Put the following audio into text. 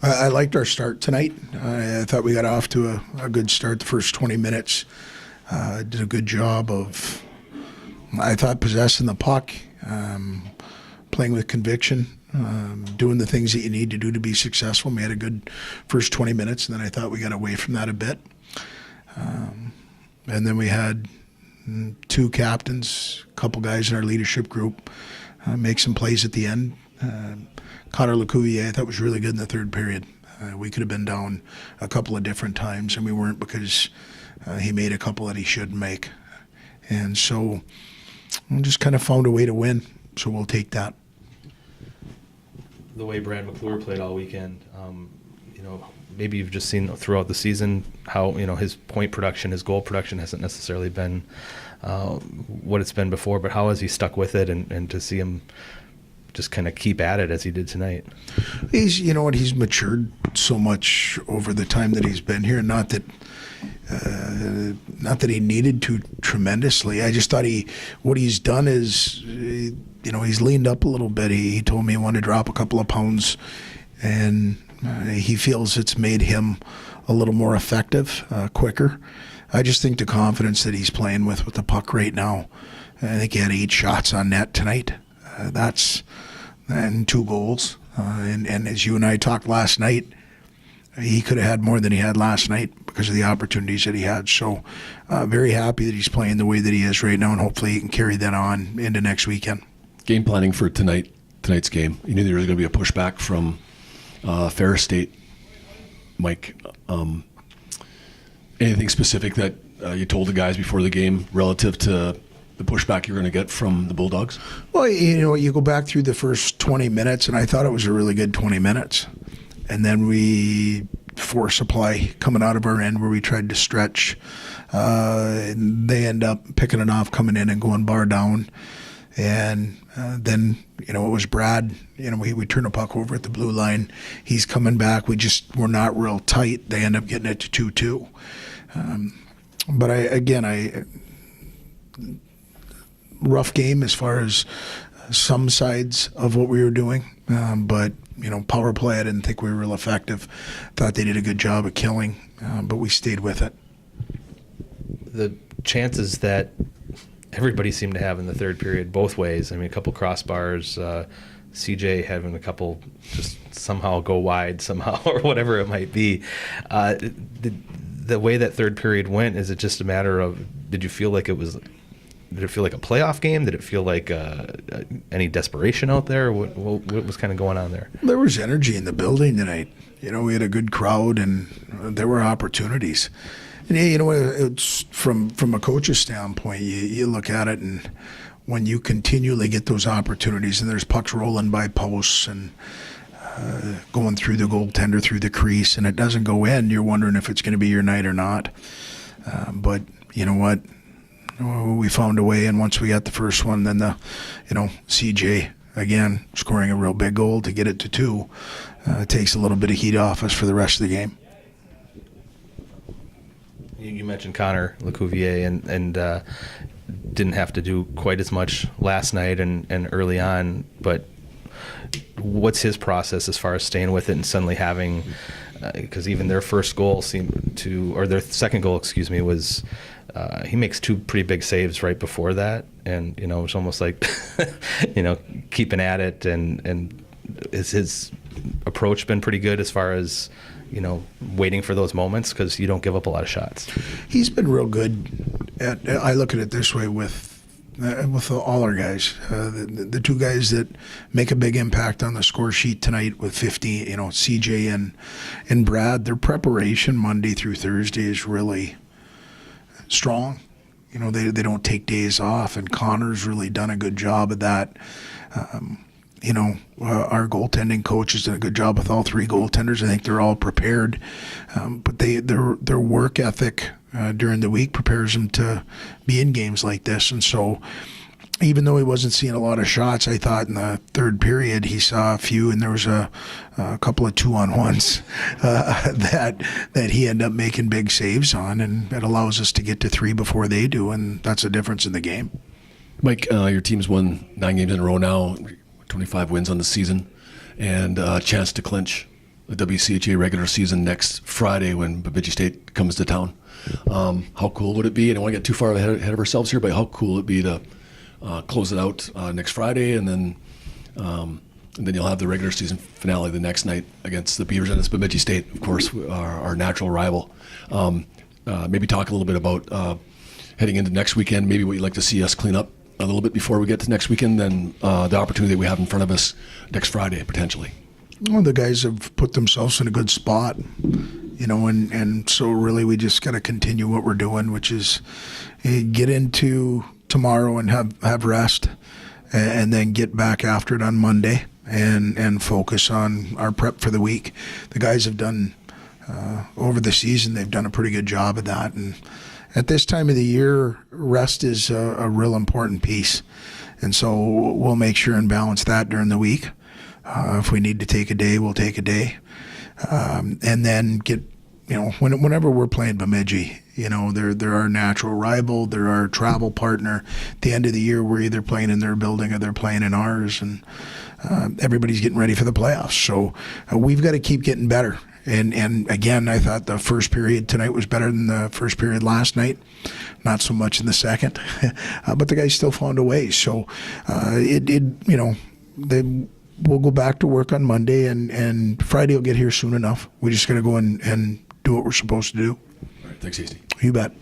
I liked our start tonight. I thought we got off to a good start the first 20 minutes. Did a good job of, I thought, possessing the puck, playing with conviction, doing the things that you need to do to be successful. We had a good first 20 minutes, and then I thought we got away from that a bit. And then we had two captains, a couple guys in our leadership group make some plays at the end. Connor Lecuvier, I thought, was really good in the third period. We could have been down a couple of different times, and we weren't because he made a couple that he shouldn't make. And so we just kind of found a way to win, so we'll take that. The way Brad McClure played all weekend, maybe you've just seen throughout the season how, his point production, his goal production hasn't necessarily been what it's been before, but how has he stuck with it, and to see him just kind of keep at it as he did tonight? He's matured so much over the time that he's been here. Not that he needed to tremendously. I just thought what he's done is, he's leaned up a little bit. He told me he wanted to drop a couple of pounds, and he feels it's made him a little more effective, quicker. I just think the confidence that he's playing with the puck right now. I think he had 8 shots on net tonight. And 2 goals. And as you and I talked last night, he could have had more than he had last night because of the opportunities that he had. So very happy that he's playing the way that he is right now, and hopefully he can carry that on into next weekend. Game planning for tonight's game. You knew there was going to be a pushback from Ferris Staet. Mike, anything specific that you told the guys before the game relative to the pushback you're going to get from the Bulldogs? Well, you go back through the first 20 minutes, and I thought it was a really good 20 minutes. And then we force a play coming out of our end where we tried to stretch. And they end up picking it off, coming in and going bar down. And then, it was Brad. We turn the puck over at the blue line. He's coming back. We're not real tight. They end up getting it to 2-2. But rough game as far as some sides of what we were doing. But, power play, I didn't think we were real effective. Thought they did a good job of killing, but we stayed with it. The chances that everybody seemed to have in the third period both ways, a couple crossbars, CJ having a couple just somehow go wide somehow or whatever it might be. The way that third period went, is it just a matter of, did it feel like a playoff game? Did it feel like any desperation out there? What was kind of going on there? There was energy in the building tonight. We had a good crowd, and there were opportunities. And it's from a coach's standpoint, you look at it, and when you continually get those opportunities, and there's pucks rolling by posts and going through the goaltender, through the crease, and it doesn't go in, you're wondering if it's going to be your night or not. But you know what? We found a way, and once we got the first one, then CJ, again, scoring a real big goal to get it to 2, takes a little bit of heat off us for the rest of the game. You mentioned Connor Lecuvier and didn't have to do quite as much last night and early on, but what's his process as far as staying with it and suddenly having, because even their first goal seemed to, or their second goal, was he makes 2 pretty big saves right before that, and it's almost like keeping at it, and is his approach been pretty good as far as waiting for those moments, because you don't give up a lot of shots? He's been real good at, I look at it this way with all our guys, the 2 guys that make a big impact on the score sheet tonight with 50, CJ and Brad. Their preparation Monday through Thursday is really strong. They don't take days off, and Connor's really done a good job of that. Our goaltending coach has done a good job with all 3 goaltenders. I think they're all prepared, but their work ethic during the week prepares them to be in games like this. And so, even though he wasn't seeing a lot of shots, I thought in the third period he saw a few, and there was a couple of 2-on-1s that he ended up making big saves on, and it allows us to get to 3 before they do, and that's a difference in the game. Mike, your team's won 9 games in a row now, 25 wins on the season. and a chance to clinch the WCHA regular season next Friday when Bemidji State comes to town. How cool would it be? I don't want to get too far ahead of ourselves here, but how cool would it be to close it out next Friday, and then you'll have the regular season finale the next night against the Beavers, and it's Bemidji State, of course, our natural rival. Maybe talk a little bit about heading into next weekend, maybe what you'd like to see us clean up a little bit before we get to next weekend, then the opportunity that we have in front of us next Friday, potentially. Well, the guys have put themselves in a good spot, and so really we just got to continue what we're doing, which is get into tomorrow and have rest, and then get back after it on Monday and focus on our prep for the week. The guys have done, over the season, they've done a pretty good job of that, and at this time of the year, rest is a real important piece, and so we'll make sure and balance that during the week. If we need to take a day, we'll take a day, and then get, whenever we're playing Bemidji, they're our natural rival, they're our travel partner. At the end of the year, we're either playing in their building or they're playing in ours, and everybody's getting ready for the playoffs. So we've got to keep getting better. And again, I thought the first period tonight was better than the first period last night. Not so much in the second, but the guys still found a way. So we'll go back to work on Monday, and Friday will get here soon enough. We just got to go and do what we're supposed to do. All right, thanks, Hasty. You bet.